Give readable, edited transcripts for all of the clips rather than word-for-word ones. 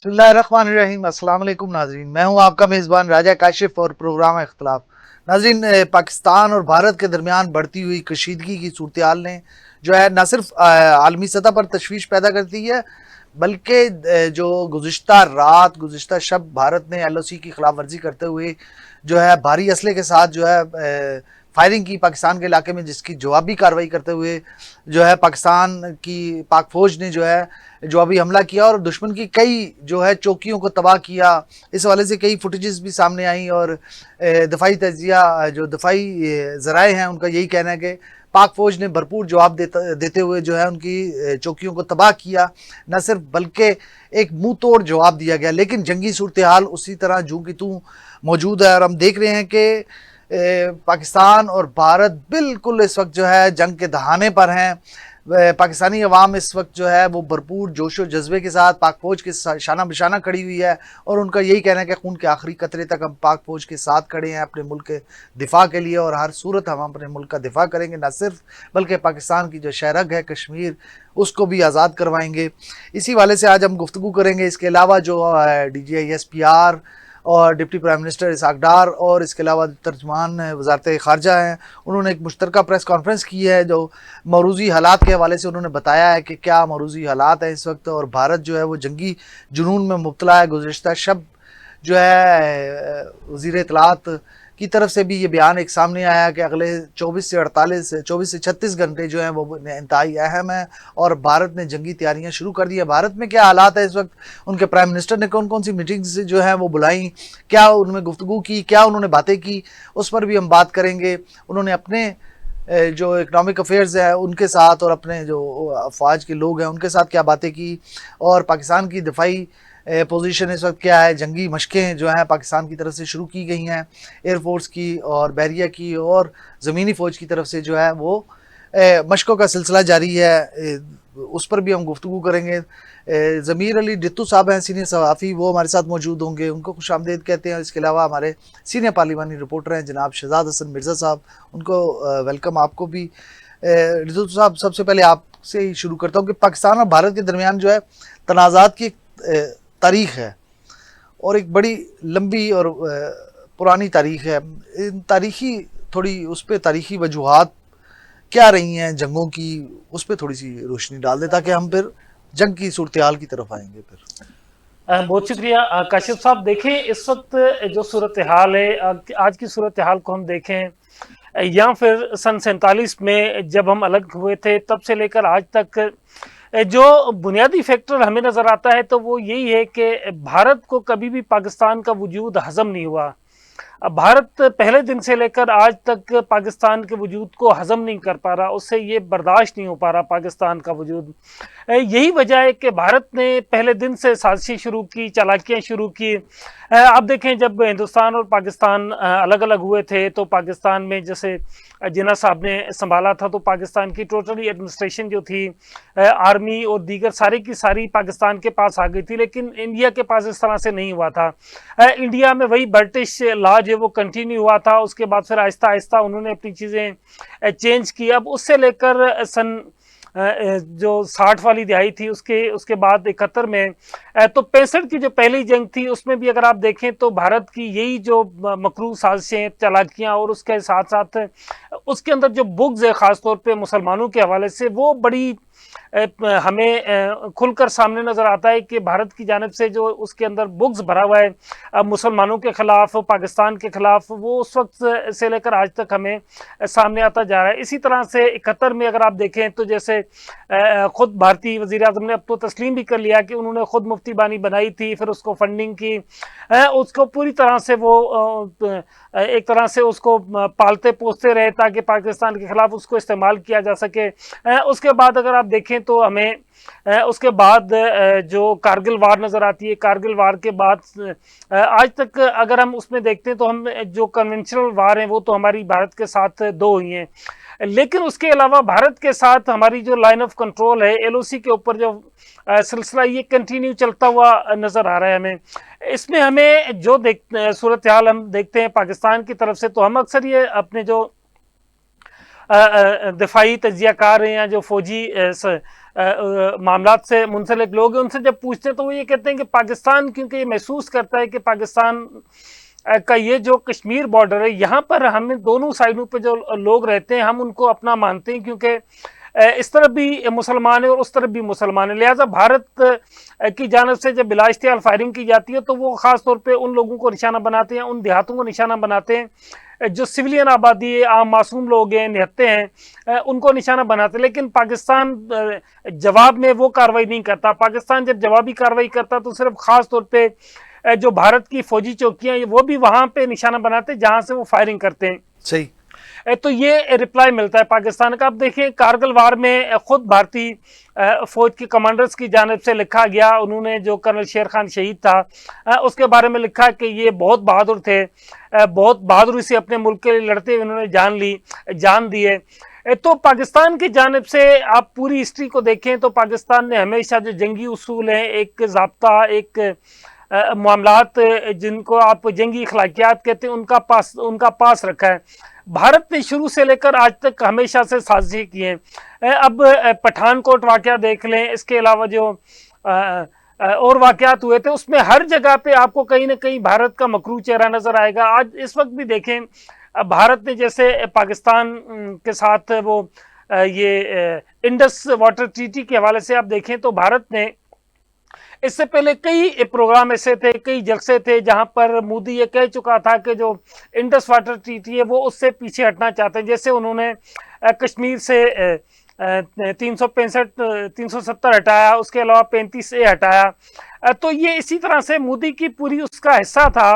بسم اللہ الرحمن الرحیم۔ السلام علیکم ناظرین، میں ہوں آپ کا میزبان راجہ کاشف اور پروگرام اختلاف۔ ناظرین، پاکستان اور بھارت کے درمیان بڑھتی ہوئی کشیدگی کی صورتحال نے جو ہے نہ صرف عالمی سطح پر تشویش پیدا کرتی ہے، بلکہ جو گزشتہ شب بھارت نے ایل او سی کی خلاف ورزی کرتے ہوئے جو ہے بھاری اسلحے کے ساتھ جو ہے فائرنگ کی پاکستان کے علاقے میں، جس کی جوابی کارروائی کرتے ہوئے جو ہے پاکستان کی پاک فوج نے جو ہے جوابی حملہ کیا اور دشمن کی کئی جو ہے چوکیوں کو تباہ کیا۔ اس حوالے سے کئی فوٹیجز بھی سامنے آئیں اور دفاعی تجزیہ جو دفاعی ذرائع ہیں ان کا یہی کہنا ہے کہ پاک فوج نے بھرپور جواب دیتے ہوئے جو ہے ان کی چوکیوں کو تباہ کیا، نہ صرف بلکہ ایک منہ توڑ جواب دیا گیا۔ لیکن جنگی صورتحال اسی طرح جوں کی توں موجود ہے اور ہم دیکھ رہے ہیں کہ پاکستان اور بھارت بالکل اس وقت جو ہے جنگ کے دہانے پر ہیں۔ پاکستانی عوام اس وقت جو ہے وہ بھرپور جوش و جذبے کے ساتھ پاک فوج کے شانہ بشانہ کھڑی ہوئی ہے، اور ان کا یہی کہنا ہے کہ خون کے آخری قطرے تک ہم پاک فوج کے ساتھ کھڑے ہیں اپنے ملک کے دفاع کے لیے، اور ہر صورت ہم اپنے ملک کا دفاع کریں گے، نہ صرف بلکہ پاکستان کی جو شہرگ ہے کشمیر اس کو بھی آزاد کروائیں گے۔ اسی والے سے آج ہم گفتگو کریں گے۔ اس کے علاوہ جو D G I S P R اور deputy prime minister Ishaq Dar اور اس کے علاوہ ترجمان وزارت خارجہ ہیں، انہوں نے ایک مشترکہ پریس کانفرنس کی ہے جو موروثی حالات کے حوالے سے انہوں نے بتایا ہے کہ کیا موروثی حالات ہیں اس وقت، اور بھارت جو ہے وہ جنگی جنون میں مبتلا ہے۔ گزشتہ شب جو ہے وزیر اطلاعات کی طرف سے بھی یہ بیان ایک سامنے آیا کہ اگلے 24 سے 36 گھنٹے جو ہیں وہ انتہائی اہم ہیں، اور بھارت نے جنگی تیاریاں شروع کر دی ہیں۔ بھارت میں کیا حالات ہے اس وقت، ان کے پرائم منسٹر نے کون کون سی میٹنگز جو ہیں وہ بلائیں، کیا ان میں گفتگو کی، کیا انہوں نے باتیں کی، اس پر بھی ہم بات کریں گے۔ انہوں نے اپنے جو اکنامک افیئرز ہیں ان کے ساتھ اور اپنے جو افواج کے لوگ ہیں ان کے ساتھ کیا باتیں کی، اور پاکستان کی دفاعی پوزیشن اس وقت کیا ہے۔ جنگی مشقیں جو ہیں پاکستان کی طرف سے شروع کی گئی ہیں، ایئر فورس کی اور بحریہ کی اور زمینی فوج کی طرف سے جو ہے وہ مشقوں کا سلسلہ جاری ہے، اس پر بھی ہم گفتگو کریں گے۔ ضمیر علی ڈتو صاحب ہیں سینئر صحافی، وہ ہمارے ساتھ موجود ہوں گے، ان کو خوش آمدید کہتے ہیں۔ اس کے علاوہ ہمارے سینئر پارلیمانی رپورٹر ہیں جناب شہزاد حسن مرزا صاحب، ان کو ویلکم آپ کو بھی۔ ڈتو صاحب، سب سے پہلے آپ سے ہی شروع کرتا ہوں کہ پاکستان اور بھارت کے درمیان جو ہے تنازعات کی تاریخ ہے، اور ایک بڑی لمبی اور پرانی تاریخ ہے۔ تاریخی تھوڑی اس پہ تاریخی وجوہات کیا رہی ہیں جنگوں کی، اس پہ تھوڑی سی روشنی ڈال دے تاکہ ہم پھر جنگ کی صورتحال کی طرف آئیں گے پھر۔ بہت شکریہ کاشف صاحب۔ دیکھیں اس وقت جو صورتحال ہے، آج کی صورتحال کو ہم دیکھیں یا پھر سن 47 میں جب ہم الگ ہوئے تھے تب سے لے کر آج تک، جو بنیادی فیکٹر ہمیں نظر آتا ہے تو وہ یہی ہے کہ بھارت کو کبھی بھی پاکستان کا وجود ہضم نہیں ہوا۔ بھارت پہلے دن سے لے کر آج تک پاکستان کے وجود کو ہضم نہیں کر پا رہا، اس سے یہ برداشت نہیں ہو پا رہا پاکستان کا وجود۔ یہی وجہ ہے کہ بھارت نے پہلے دن سے سازشیں شروع کی، چالاکیاں شروع کی۔ آپ دیکھیں جب ہندوستان اور پاکستان الگ الگ ہوئے تھے تو پاکستان میں جیسے جناح صاحب نے سنبھالا تھا تو پاکستان کی ٹوٹلی ایڈمنسٹریشن جو تھی، آرمی اور دیگر ساری کی ساری پاکستان کے پاس آ گئی تھی، لیکن انڈیا کے پاس اس طرح سے نہیں ہوا تھا۔ انڈیا میں وہی برٹش لاج ہے وہ کنٹینیو ہوا تھا، اس کے بعد پھر آہستہ آہستہ انہوں نے اپنی چیزیں چینج کی۔ اب اس سے لے کر سن جو 60 والی دہائی تھی اس کے بعد 71 میں تو 65 کی جو پہلی جنگ تھی اس میں بھی اگر آپ دیکھیں تو بھارت کی یہی جو مکروہ سازشیں، چالاکیاں اور اس کے ساتھ ساتھ اس کے اندر جو بغض ہے خاص طور پہ مسلمانوں کے حوالے سے، وہ بڑی ہمیں کھل کر سامنے نظر آتا ہے کہ بھارت کی جانب سے جو اس کے اندر بغض بھرا ہوا ہے مسلمانوں کے خلاف، پاکستان کے خلاف، وہ اس وقت سے لے کر آج تک ہمیں سامنے آتا جا رہا ہے۔ اسی طرح سے 71 میں اگر آپ دیکھیں تو جیسے خود بھارتی وزیر اعظم نے اب تو تسلیم بھی کر لیا کہ انہوں نے خود مفتی بانی بنائی تھی، پھر اس کو فنڈنگ کی، اس کو پوری طرح سے وہ ایک طرح سے اس کو پالتے پوستے رہے تاکہ پاکستان کے خلاف اس کو استعمال کیا جا سکے۔ اس کے بعد اگر آپ دیکھیں تو ہمیں اس کے بعد جو کارگل وار نظر آتی ہے، کارگل وار کے بعد آج تک اگر ہم اس میں دیکھتے ہیں تو ہم جو کنونشنل وار ہیں وہ تو ہماری بھارت کے ساتھ 2 ہوئی ہیں، لیکن اس کے علاوہ بھارت کے ساتھ ہماری جو لائن آف کنٹرول ہے ایل او سی کے اوپر جو سلسلہ یہ کنٹینیو چلتا ہوا نظر آ رہا ہے ہمیں۔ اس میں ہمیں جو صورتحال ہم دیکھتے ہیں پاکستان کی طرف سے تو ہم اکثر یہ اپنے جو دفاعی تجزیہ کار ہیں یا جو فوجی معاملات سے منسلک لوگ ہیں، ان سے جب پوچھتے ہیں تو وہ یہ کہتے ہیں کہ پاکستان کیونکہ یہ محسوس کرتا ہے کہ پاکستان کا یہ جو کشمیر بارڈر ہے، یہاں پر ہمیں دونوں سائڈوں پہ جو لوگ رہتے ہیں ہم ان کو اپنا مانتے ہیں، کیونکہ اس طرف بھی مسلمان ہیں اور اس طرف بھی مسلمان ہیں، لہٰذا بھارت کی جانب سے جب بلا اشتعال فائرنگ کی جاتی ہے تو وہ خاص طور پہ ان لوگوں کو نشانہ بناتے ہیں، ان دیہاتوں کو نشانہ بناتے ہیں جو سویلین آبادی ہے، عام معصوم لوگ ہیں، نہتے ہیں، ان کو نشانہ بناتے ہیں۔ لیکن پاکستان جواب میں وہ کارروائی نہیں کرتا۔ پاکستان جب جوابی کارروائی کرتا تو صرف خاص طور پہ جو بھارت کی فوجی چوکیاں وہ بھی وہاں پہ نشانہ بناتے ہیں جہاں سے وہ فائرنگ کرتے ہیں۔ صحیح، تو یہ رپلائی ملتا ہے پاکستان کا۔ اب دیکھیں کارگل وار میں خود بھارتی فوج کے کمانڈرز کی جانب سے لکھا گیا، انہوں نے جو کرنل شیر خان شہید تھا اس کے بارے میں لکھا کہ یہ بہت بہادر تھے، بہت بہادری سے اپنے ملک کے لیے لڑتے ہوئے انہوں نے جان دی ہے۔ تو پاکستان کی جانب سے آپ پوری ہسٹری کو دیکھیں تو پاکستان نے ہمیشہ جو جنگی اصول ہیں، ایک ضابطہ، ایک معاملات جن کو آپ جنگی اخلاقیات کہتے ہیں، ان کا پاس رکھا ہے۔ بھارت نے شروع سے لے کر آج تک ہمیشہ سے سازشیں کی ہیں۔ اب پٹھان کوٹ واقعہ دیکھ لیں، اس کے علاوہ جو اور واقعات ہوئے تھے، اس میں ہر جگہ پہ آپ کو کہیں نہ کہیں بھارت کا مکروہ چہرہ نظر آئے گا۔ آج اس وقت بھی دیکھیں بھارت نے جیسے پاکستان کے ساتھ وہ یہ انڈس واٹر ٹریٹی کے حوالے سے آپ دیکھیں تو بھارت نے اس سے پہلے کئی پروگرام ایسے تھے، کئی جلسے تھے جہاں پر مودی یہ کہہ چکا تھا کہ جو انڈس واٹر ٹریٹی ہے وہ اس سے پیچھے ہٹنا چاہتے ہیں، جیسے انہوں نے کشمیر سے 370 ہٹایا، اس کے علاوہ 35A ہٹایا۔ تو یہ اسی طرح سے مودی کی پوری اس کا حصہ تھا،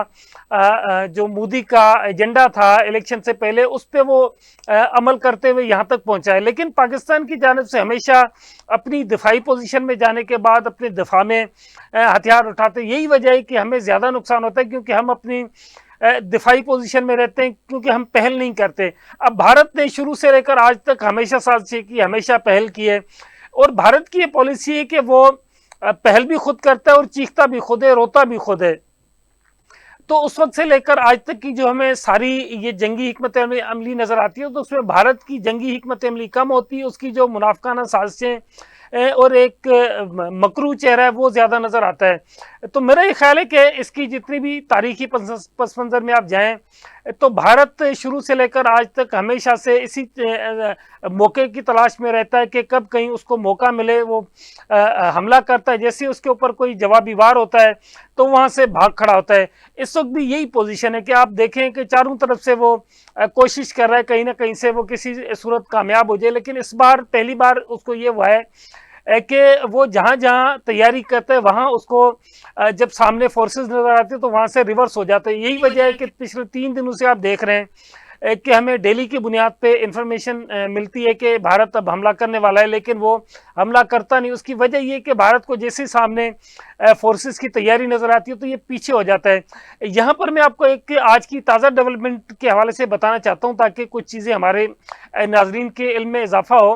جو مودی کا ایجنڈا تھا الیکشن سے پہلے، اس پہ وہ عمل کرتے ہوئے یہاں تک پہنچا ہے۔ لیکن پاکستان کی جانب سے ہمیشہ اپنی دفاعی پوزیشن میں جانے کے بعد اپنے دفاع میں ہتھیار اٹھاتے، یہی وجہ ہے کہ ہمیں زیادہ نقصان ہوتا ہے کیونکہ ہم اپنی دفاعی پوزیشن میں رہتے ہیں، کیونکہ ہم پہل نہیں کرتے۔ اب بھارت نے شروع سے لے کر آج تک ہمیشہ سازشیں کی، ہمیشہ پہل کی ہے، اور بھارت کی یہ پالیسی ہے کہ وہ پہل بھی خود کرتا ہے اور چیختا بھی خود ہے، روتا بھی خود ہے۔ تو اس وقت سے لے کر آج تک کی جو ہمیں ساری یہ جنگی حکمت عملی نظر آتی ہے تو اس میں بھارت کی جنگی حکمت عملی کم ہوتی ہے، اس کی جو منافقانہ سازشیں اور ایک مکروہ چہرہ ہے وہ زیادہ نظر آتا ہے۔ تو میرا یہ خیال ہے کہ اس کی جتنی بھی تاریخی پس منظر میں آپ جائیں تو بھارت شروع سے لے کر آج تک ہمیشہ سے اسی موقع کی تلاش میں رہتا ہے کہ کب کہیں اس کو موقع ملے وہ حملہ کرتا ہے، جیسے اس کے اوپر کوئی جوابی وار ہوتا ہے تو وہاں سے بھاگ کھڑا ہوتا ہے۔ اس وقت بھی یہی پوزیشن ہے کہ آپ دیکھیں کہ چاروں طرف سے وہ کوشش کر رہا ہے کہیں نہ کہیں سے وہ کسی صورت کامیاب ہو جائے، لیکن اس بار پہلی بار اس کو یہ ہوا ہے کہ وہ جہاں جہاں تیاری کرتا ہے وہاں اس کو جب سامنے فورسز نظر آتے ہیں تو وہاں سے ریورس ہو جاتا ہے۔ یہی وجہ ہے کہ پچھلے 3 دنوں سے آپ دیکھ رہے ہیں کہ ہمیں ڈیلی کی بنیاد پہ انفارمیشن ملتی ہے کہ بھارت اب حملہ کرنے والا ہے، لیکن وہ حملہ کرتا نہیں۔ اس کی وجہ یہ کہ بھارت کو جیسے سامنے فورسز کی تیاری نظر آتی ہے تو یہ پیچھے ہو جاتا ہے۔ یہاں پر میں آپ کو ایک آج کی تازہ ڈیولپمنٹ کے حوالے سے بتانا چاہتا ہوں تاکہ کچھ چیزیں ہمارے ناظرین کے علم میں اضافہ ہو۔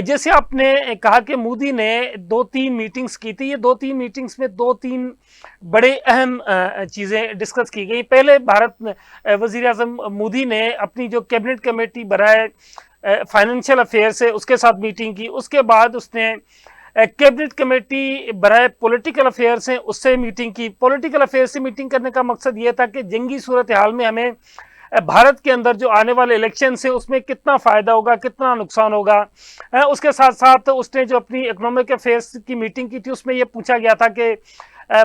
جیسے آپ نے کہا کہ مودی نے 2-3 میٹنگز کی تھی، یہ 2-3 میٹنگز میں 2-3 بڑے اہم چیزیں ڈسکس کی گئی۔ پہلے بھارت وزیر اعظم مودی نے اپنی جو کیبنٹ کمیٹی برائے فائنینشیل افیئر سے اس کے ساتھ میٹنگ کی، اس کے بعد اس نے کیبنٹ کمیٹی برائے پولیٹیکل افیئرس ہیں اس سے میٹنگ کی۔ پولیٹیکل افیئر سے میٹنگ کرنے کا مقصد یہ تھا کہ جنگی صورتحال میں ہمیں بھارت کے اندر جو آنے والے الیکشنز ہیں اس میں کتنا فائدہ ہوگا، کتنا نقصان ہوگا۔ اس کے ساتھ ساتھ اس نے جو اپنی اکنامک افیئرس کی میٹنگ کی تھی اس میں یہ پوچھا گیا تھا کہ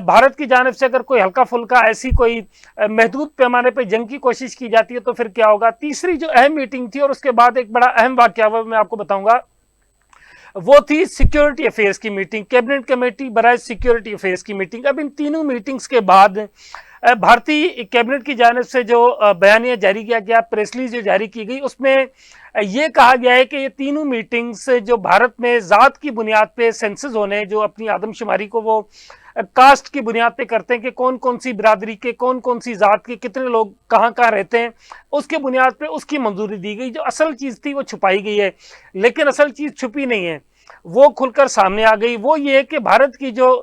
بھارت کی جانب سے اگر کوئی ہلکا پھلکا ایسی کوئی محدود پیمانے پہ جنگ کی کوشش کی جاتی ہے تو پھر کیا ہوگا۔ تیسری جو اہم میٹنگ تھی اور اس کے بعد ایک بڑا اہم واقعہ ہوا میں آپ کو بتاؤں گا، وہ تھی سیکیورٹی افیئرس کی میٹنگ، کیبنٹ کمیٹی برائے سیکیورٹی افیئرس کی میٹنگ۔ اب ان تینوں میٹنگز کے بعد بھارتی کیبنٹ کی جانب سے جو بیانیہ جاری کیا گیا، پریس ریلیز جو جاری کی گئی، اس میں یہ کہا گیا ہے کہ یہ تینوں میٹنگز جو بھارت میں ذات کی بنیاد پہ سینسز ہونے، جو اپنی آدم شماری کو وہ کاسٹ کی بنیاد پہ کرتے ہیں کہ کون کون سی برادری کے، کون کون سی ذات کے کتنے لوگ کہاں کہاں رہتے ہیں، اس کے بنیاد پہ اس کی منظوری دی گئی۔ جو اصل چیز تھی وہ چھپائی گئی ہے، لیکن اصل چیز چھپی نہیں ہے، وہ کھل کر سامنے آ گئی۔ وہ یہ ہے کہ بھارت کی جو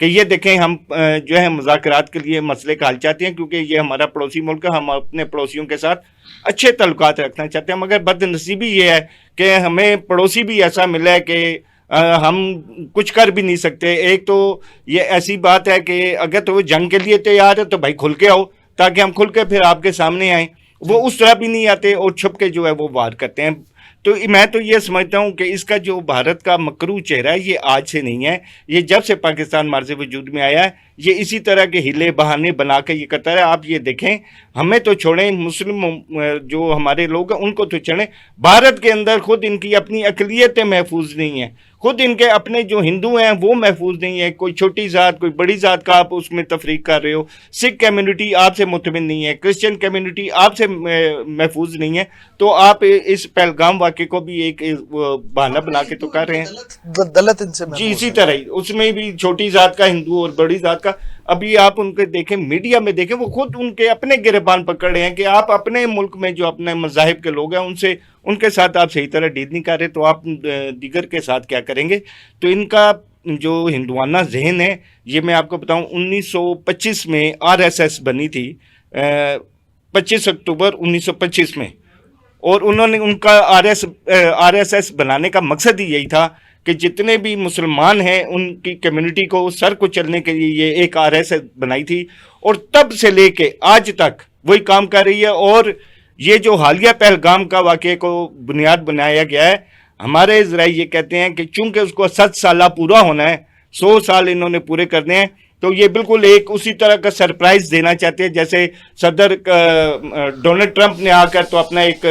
کہ یہ دیکھیں ہم جو ہے مذاکرات کے لیے مسئلے کا حل چاہتے ہیں کیونکہ یہ ہمارا پڑوسی ملک ہے, ہم اپنے پڑوسیوں کے ساتھ اچھے تعلقات رکھنا چاہتے ہیں, مگر بد نصیبی یہ ہے کہ ہمیں پڑوسی بھی ایسا ملا ہے کہ ہم کچھ کر بھی نہیں سکتے. ایک تو یہ ایسی بات ہے کہ اگر تو وہ جنگ کے لیے تیار ہے تو بھائی کھل کے آؤ تاکہ ہم کھل کے پھر آپ کے سامنے آئیں, وہ اس طرح بھی نہیں آتے اور چھپ کے جو ہے وہ وار کرتے ہیں. تو میں تو یہ سمجھتا ہوں کہ اس کا جو بھارت کا مکروہ چہرہ ہے یہ آج سے نہیں ہے, یہ جب سے پاکستان مارز وجود میں آیا ہے یہ اسی طرح کے ہیلے بہانے بنا کے یہ کرتا ہے. آپ یہ دیکھیں, ہمیں تو چھوڑیں, مسلم جو ہمارے لوگ ہیں ان کو تو چھوڑیں, بھارت کے اندر خود ان کی اپنی اقلیتیں محفوظ نہیں ہیں, خود ان کے اپنے جو ہندو ہیں وہ محفوظ نہیں ہے. کوئی چھوٹی ذات کوئی بڑی ذات کا آپ اس میں تفریق کر رہے ہو, سکھ کمیونٹی آپ سے مطمئن نہیں ہے, کرسچن کمیونٹی آپ سے محفوظ نہیں ہے, تو آپ اس پہلگام واقعے کو بھی ایک بہانہ بنا کے تو کر رہے ہیں. دلت ان سے جی اسی طرح ہی اس میں بھی چھوٹی ذات کا ہندو اور بڑی ذات کا, ابھی آپ ان کے دیکھیں میڈیا میں دیکھیں وہ خود ان کے اپنے گریبان پکڑ رہے ہیں کہ آپ اپنے ملک میں جو اپنے مذاہب کے لوگ ہیں ان کے ساتھ آپ صحیح طرح ڈیل نہیں کر رہے تو آپ دیگر کے ساتھ کیا کریں گے. تو ان کا جو ہندوانہ ذہن ہے یہ میں آپ کو بتاؤں 1925 میں RSS بنی تھی, 25 اکتوبر 1925 میں, اور انہوں نے ان کا RSS بنانے کا مقصد ہی یہی تھا کہ جتنے بھی مسلمان ہیں ان کی کمیونٹی کو سر کو چلنے کے لیے یہ ایک RSS بنائی تھی, اور تب سے لے کے آج تک وہی کام کر رہی ہے. اور یہ جو حالیہ پہلگام کا واقعے کو بنیاد بنایا گیا ہے, ہمارے ذرائع یہ کہتے ہیں کہ چونکہ اس کو 7 سالہ پورا ہونا ہے, 100 سال انہوں نے پورے کرنے ہیں, تو یہ بالکل ایک اسی طرح کا سرپرائز دینا چاہتے ہیں جیسے صدر ڈونلڈ ٹرمپ نے آ کر تو اپنا ایک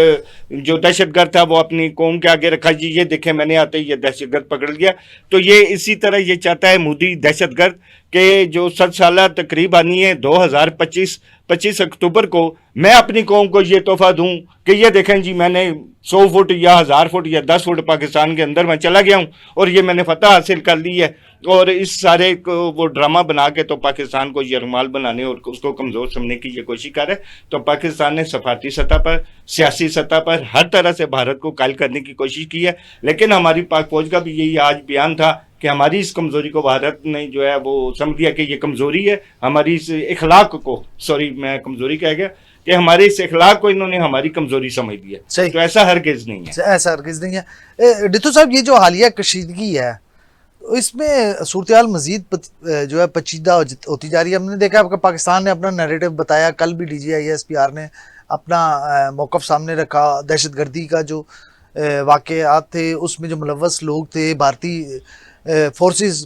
جو دہشت گرد تھا وہ اپنی قوم کے آگے رکھا, جی یہ دیکھیں میں نے آتے ہی یہ دہشت گرد پکڑ لیا. تو یہ اسی طرح یہ چاہتا ہے مودی دہشت گرد کہ جو 7 سالہ تقریب آنی ہے 25 اکتوبر کو, میں اپنی قوم کو یہ تحفہ دوں کہ یہ دیکھیں جی میں نے 100 فٹ یا 1000 فٹ یا 10 فٹ پاکستان کے اندر میں چلا گیا ہوں اور یہ میں نے فتح حاصل کر لی ہے. اور اس سارے کو وہ ڈرامہ بنا کے تو پاکستان کو یرغمال بنانے اور اس کو کمزور سمجھنے کی یہ کوشش کر ہے. تو پاکستان نے سفارتی سطح پر, سیاسی سطح پر ہر طرح سے بھارت کو قائل کرنے کی کوشش کی ہے, لیکن ہماری پاک فوج کا بھی یہی آج بیان تھا کہ ہماری اس کمزوری کو بھارت نے جو ہے وہ سمجھ لیا کہ یہ کمزوری ہے, ہماری اس اخلاق کو, میں کمزوری کہہ گیا, کہ ہمارے اس اخلاق کو انہوں نے ہماری کمزوری سمجھ لیا. تو ایسا ہرگز نہیں ہے, ایسا ہرگز نہیں ہے. ڈٹو صاحب یہ جو حالیہ کشیدگی ہے اس میں صورتحال مزید جو ہے پیچیدہ ہوتی جا رہی ہے. ہم نے دیکھا کہ پاکستان نے اپنا نیریٹو بتایا, کل بھی DGISPR نے اپنا موقف سامنے رکھا, دہشت گردی کا جو واقعات تھے اس میں جو ملوث لوگ تھے, بھارتی فورسز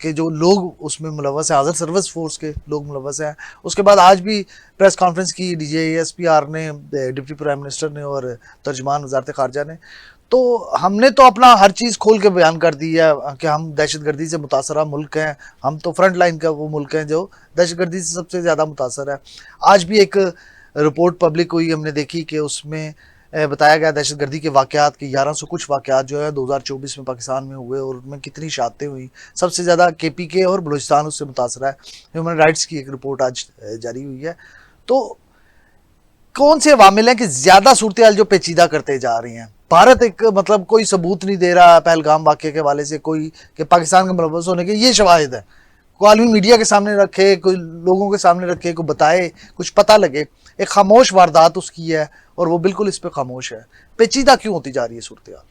کے جو لوگ اس میں ملوث ہیں, حاضر سروس فورس کے لوگ ملوث ہیں. اس کے بعد آج بھی پریس کانفرنس کی DGISPR نے, ڈپٹی پرائم منسٹر نے اور ترجمان وزارت خارجہ نے. تو ہم نے تو اپنا ہر چیز کھول کے بیان کر دی ہے کہ ہم دہشت گردی سے متاثرہ ملک ہیں, ہم تو فرنٹ لائن کا وہ ملک ہیں جو دہشت گردی سے سب سے زیادہ متاثر ہے. آج بھی ایک رپورٹ پبلک ہوئی, ہم نے دیکھی کہ اس میں بتایا گیا دہشت گردی کے واقعات کے 1100 کچھ واقعات جو ہے 2024 میں پاکستان میں ہوئے, اور ان میں کتنی شہادتیں ہوئیں, سب سے زیادہ KPK اور بلوچستان اس سے متاثر ہے. ہیومن رائٹس کی ایک رپورٹ آج جاری ہوئی ہے. تو کون سے عوامل ہیں کہ زیادہ صورتحال جو پیچیدہ کرتے جا رہی ہیں؟ بھارت ایک مطلب کوئی ثبوت نہیں دے رہا پہلگام واقعے کے حوالے سے کوئی کہ پاکستان کے ملوث ہونے کے یہ شواہد ہیں, کوئی عالمی میڈیا کے سامنے رکھے, کوئی لوگوں کے سامنے رکھے, کوئی بتائے, کچھ پتہ لگے. ایک خاموش واردات اس کی ہے اور وہ بالکل اس پہ خاموش ہے. پیچیدہ کیوں ہوتی جا رہی ہے صورتحال؟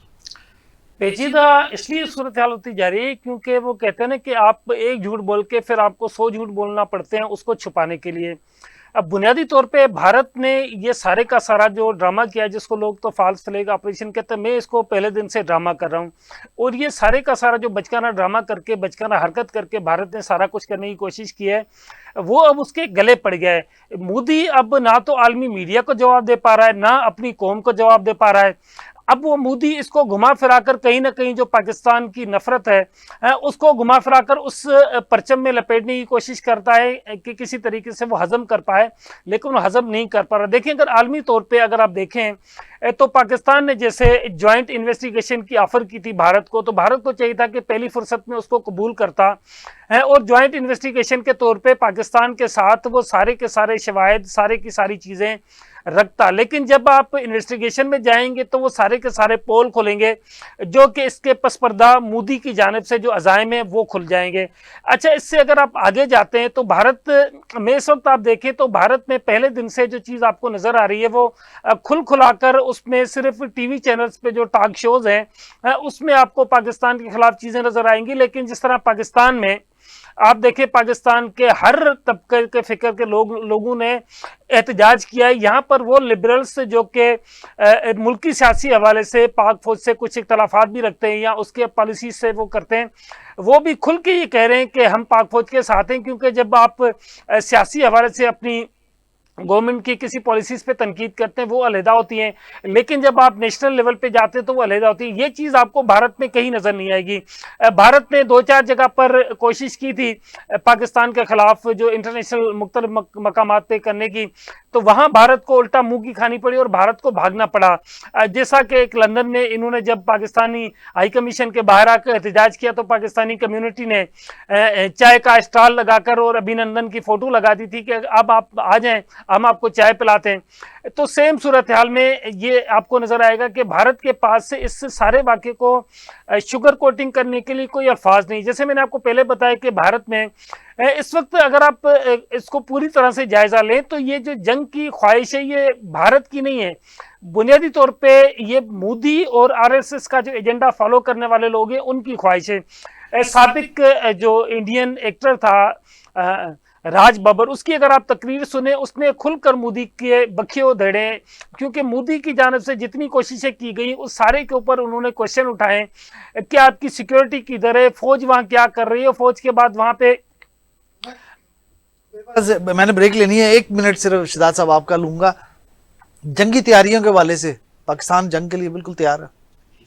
پیچیدہ اس لیے صورتحال ہوتی جا رہی ہے کیونکہ وہ کہتے ہیں نا کہ آپ ایک جھوٹ بول کے پھر آپ کو 100 جھوٹ بولنا پڑتے ہیں اس کو چھپانے کے لیے. اب بنیادی طور پہ بھارت نے یہ سارے کا سارا جو ڈرامہ کیا جس کو لوگ تو فالس فلیگ آپریشن کہتے ہیں, میں اس کو پہلے دن سے ڈرامہ کر رہا ہوں, اور یہ سارے کا سارا جو بچکانہ ڈرامہ کر کے بچکانہ حرکت کر کے بھارت نے سارا کچھ کرنے کی کوشش کی ہے وہ اب اس کے گلے پڑ گیا ہے. مودی اب نہ تو عالمی میڈیا کو جواب دے پا رہا ہے نہ اپنی قوم کو جواب دے پا رہا ہے. اب وہ مودی اس کو گھما پھرا کر کہیں نہ کہیں جو پاکستان کی نفرت ہے اس کو گھما پھرا کر اس پرچم میں لپیٹنے کی کوشش کرتا ہے کہ کسی طریقے سے وہ ہضم کر پائے, لیکن وہ ہضم نہیں کر پا رہا. دیکھیں اگر عالمی طور پہ اگر آپ دیکھیں تو پاکستان نے جیسے جوائنٹ انویسٹیگیشن کی آفر کی تھی بھارت کو, تو بھارت کو چاہیے تھا کہ پہلی فرصت میں اس کو قبول کرتا اور جوائنٹ انویسٹیگیشن کے طور پہ پاکستان کے ساتھ وہ سارے کے سارے شواہد, سارے کی ساری چیزیں رکھتا. لیکن جب آپ انویسٹیگیشن میں جائیں گے تو وہ سارے کے سارے پول کھلیں گے جو کہ اس کے پس پردہ مودی کی جانب سے جو عزائم ہیں وہ کھل جائیں گے. اچھا اس سے اگر آپ آگے جاتے ہیں تو بھارت میں اس وقت آپ دیکھیں تو بھارت میں پہلے دن سے جو چیز آپ کو نظر آ رہی ہے وہ کھلا کر اس میں صرف ٹی وی چینلز پہ جو ٹاک شوز ہیں اس میں آپ کو پاکستان کے خلاف چیزیں نظر آئیں گی. لیکن جس طرح پاکستان میں آپ دیکھیں پاکستان کے ہر طبقے کے فکر کے لوگوں نے احتجاج کیا ہے. یہاں پر وہ لبرلز جو کہ ملکی سیاسی حوالے سے پاک فوج سے کچھ اختلافات بھی رکھتے ہیں یا اس کے پالیسی سے وہ کرتے ہیں, وہ بھی کھل کے یہ کہہ رہے ہیں کہ ہم پاک فوج کے ساتھ ہیں. کیونکہ جب آپ سیاسی حوالے سے اپنی گورنمنٹ کی کسی پالیسیز پہ تنقید کرتے ہیں وہ علیحدہ ہوتی ہیں, لیکن جب آپ نیشنل لیول پہ جاتے ہیں تو وہ علیحدہ ہوتی ہیں. یہ چیز آپ کو بھارت میں کہیں نظر نہیں آئے گی. بھارت نے 2-4 جگہ پر کوشش کی تھی پاکستان کے خلاف جو انٹرنیشنل مختلف مقامات پہ کرنے کی, تو وہاں بھارت کو الٹا منہ کی کھانی پڑی اور بھارت کو بھاگنا پڑا. جیسا کہ ایک لندن میں انہوں نے جب پاکستانی ہائی کمیشن کے باہر آ کر احتجاج کیا تو پاکستانی کمیونٹی نے چائے کا اسٹال لگا کر اور ابھینندن کی فوٹو لگا دی تھی کہ اب آپ آ جائیں ہم آپ کو چائے پلاتے ہیں. تو سیم صورتحال میں یہ آپ کو نظر آئے گا کہ بھارت کے پاس سے اس سارے واقعے کو شوگر کوٹنگ کرنے کے لیے کوئی الفاظ نہیں. جیسے میں نے آپ کو پہلے بتایا کہ بھارت میں اس وقت اگر آپ اس کو پوری طرح سے جائزہ لیں تو یہ جو جنگ کی خواہش ہے یہ بھارت کی نہیں ہے. بنیادی طور پہ یہ مودی اور RSS کا جو ایجنڈا فالو کرنے والے لوگ ہیں ان کی خواہش ہے. سابق جو انڈین ایکٹر تھا راج ببر, اس کی اگر آپ تقریر سنیں اس نے کھل کر مودی کے بکھیوں دھڑے, کیونکہ مودی کی جانب سے جتنی کوششیں کی گئیں اس سارے کے اوپر انہوں نے کوشچن اٹھائے کہ آپ کی سیکیورٹی کدھر ہے, فوج وہاں کیا کر رہی ہے, فوج کے بعد وہاں پہ میں نے بریک لینی ہے 1 منٹ صرف شہزاد صاحب آپ کا لوں گا. جنگی تیاریوں کے حوالے سے پاکستان جنگ کے لیے بالکل تیار ہے؟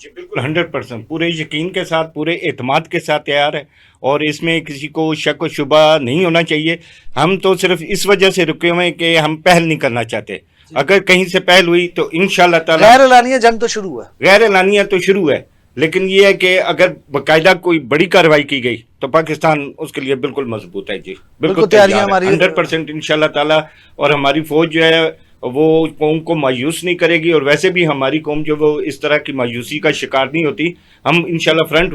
جی بالکل 100% پورے یقین کے ساتھ پورے اعتماد کے ساتھ تیار ہے, اور اس میں کسی کو شک و شبہ نہیں ہونا چاہیے. ہم تو صرف اس وجہ سے رکے ہوئے ہیں کہ ہم پہل نہیں کرنا چاہتے. اگر کہیں سے پہل ہوئی تو انشاءاللہ تعالی غیر اعلانیہ جنگ تو شروع ہے, غیر اعلانیہ تو شروع ہے, لیکن یہ ہے کہ اگر باقاعدہ کوئی بڑی کارروائی کی گئی تو پاکستان اس کے لیے بالکل مضبوط ہے. جی بالکل تیاریاں ہماری 100% انشاءاللہ تعالی. اور ہماری فوج جو ہے وہ قوم کو مایوس نہیں کرے گی, اور ویسے بھی ہماری قوم جو وہ اس طرح کی مایوسی کا شکار نہیں ہوتی. ہم انشاءاللہ فرنٹ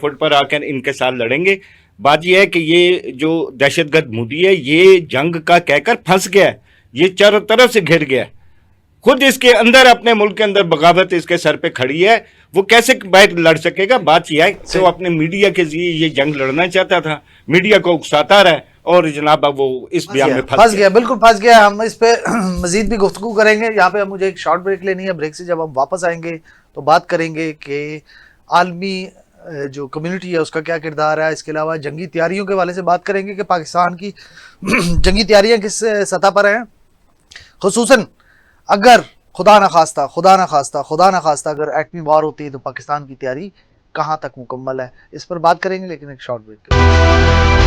فٹ پر آ کر ان کے ساتھ لڑیں گے. بات یہ ہے کہ یہ جو دہشت گرد مودی ہے یہ جنگ کا کہہ کر پھنس گیا ہے, یہ چاروں طرف سے گھر گیا ہے. خود اس کے اندر اپنے ملک کے اندر بغاوت اس کے سر پہ کھڑی ہے, وہ کیسے باہر لڑ سکے گا؟ بات یہ ہے کہ وہ اپنے میڈیا کے ذریعے یہ جنگ لڑنا چاہتا تھا, میڈیا کو اکساتا رہا اور جناب وہ اس بیان میں پھنس گیا, بالکل پھنس گیا. ہم اس پہ مزید بھی گفتگو کریں گے. یہاں پہ مجھے ایک شارٹ بریک لینی ہے. بریک سے جب ہم واپس آئیں گے تو بات کریں گے کہ عالمی جو کمیونٹی ہے اس کا کیا کردار ہے. اس کے علاوہ جنگی تیاریوں کے حوالے سے بات کریں گے کہ پاکستان کی جنگی تیاریاں کس سطح پر ہیں, خصوصاً اگر خدا نخواستہ اگر ایٹمی وار ہوتی ہے تو پاکستان کی تیاری کہاں تک مکمل ہے. اس پر بات کریں گے لیکن ایک شارٹ بریک.